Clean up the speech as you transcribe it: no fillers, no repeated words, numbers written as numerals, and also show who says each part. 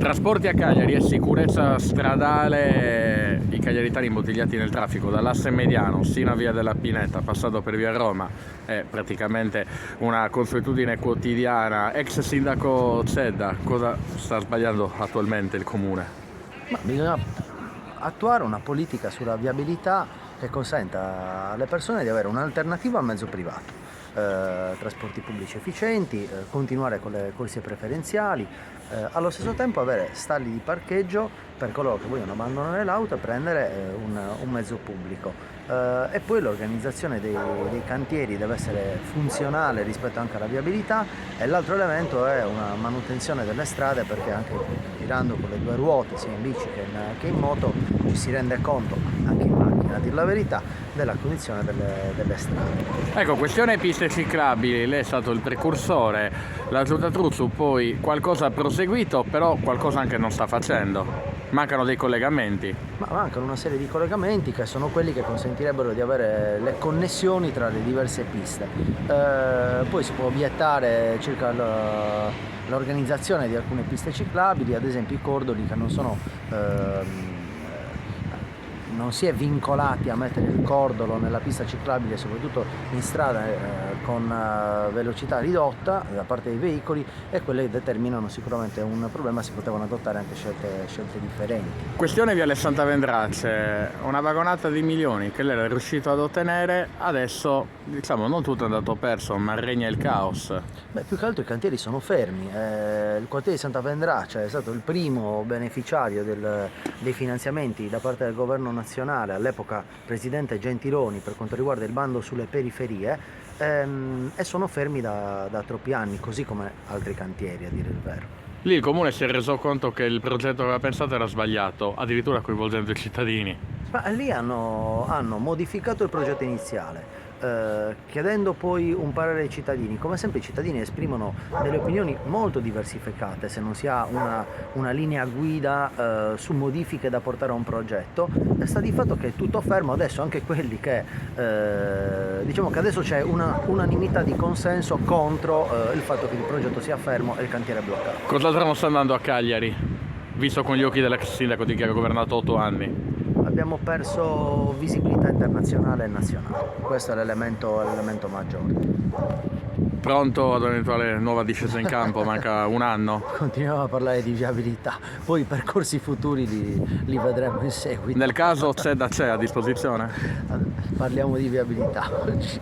Speaker 1: Trasporti a Cagliari e sicurezza stradale, i cagliaritani imbottigliati nel traffico dall'asse mediano sino a Via della Pineta, passando per Via Roma, è praticamente una consuetudine quotidiana. Ex sindaco Zedda, cosa sta sbagliando attualmente il comune?
Speaker 2: Ma bisogna attuare una politica sulla viabilità che consenta alle persone di avere un'alternativa al mezzo privato. Trasporti pubblici efficienti, continuare con le corsie preferenziali, allo stesso tempo avere stalli di parcheggio per coloro che vogliono abbandonare l'auto e prendere un mezzo pubblico. E poi l'organizzazione dei cantieri deve essere funzionale rispetto anche alla viabilità, e l'altro elemento è una manutenzione delle strade, perché anche girando con le due ruote sia in bici che in moto ci si rende conto, anche in macchina a dir la verità, della condizione delle strade.
Speaker 1: Ecco, questione piste ciclabili, lei è stato il precursore, la Giunta Truzzu poi qualcosa ha proseguito, però qualcosa anche non sta facendo. Mancano dei collegamenti.
Speaker 2: Ma mancano una serie di collegamenti che sono quelli che consentirebbero di avere le connessioni tra le diverse piste. Poi si può obiettare circa l'organizzazione di alcune piste ciclabili, ad esempio i cordoli che non si è vincolati a mettere il cordolo nella pista ciclabile, soprattutto in strada con velocità ridotta da parte dei veicoli, e quelle determinano sicuramente un problema. Si potevano adottare anche scelte differenti.
Speaker 1: Questione Viale Santa Vendrace, una vagonata di milioni che lei era riuscito ad ottenere, adesso diciamo non tutto è andato perso, ma regna il caos.
Speaker 2: Beh, più che altro i cantieri sono fermi. Il quartiere di Santa Vendrace è stato il primo beneficiario dei finanziamenti da parte del governo nazionale, all'epoca presidente Gentiloni, per quanto riguarda il bando sulle periferie, e sono fermi da troppi anni, così come altri cantieri, a dire il vero.
Speaker 1: Lì il comune si è reso conto che il progetto che aveva pensato era sbagliato, addirittura coinvolgendo i cittadini.
Speaker 2: Ma lì hanno modificato il progetto iniziale, chiedendo poi un parere ai cittadini. Come sempre i cittadini esprimono delle opinioni molto diversificate se non si ha una linea guida su modifiche da portare a un progetto. E sta di fatto che è tutto fermo adesso, anche quelli che diciamo che adesso c'è unanimità di consenso contro il fatto che il progetto sia fermo e il cantiere è bloccato.
Speaker 1: Cos'altro non sta andando a Cagliari, visto con gli occhi dell'ex sindaco di chi ha governato 8 anni?
Speaker 2: Abbiamo perso visibilità internazionale e nazionale, questo è l'elemento maggiore.
Speaker 1: Pronto ad un'eventuale nuova discesa in campo? Manca un anno.
Speaker 2: Continuiamo a parlare di viabilità, poi i percorsi futuri li vedremo in seguito.
Speaker 1: Nel caso Zedda c'è a disposizione?
Speaker 2: Parliamo di viabilità oggi.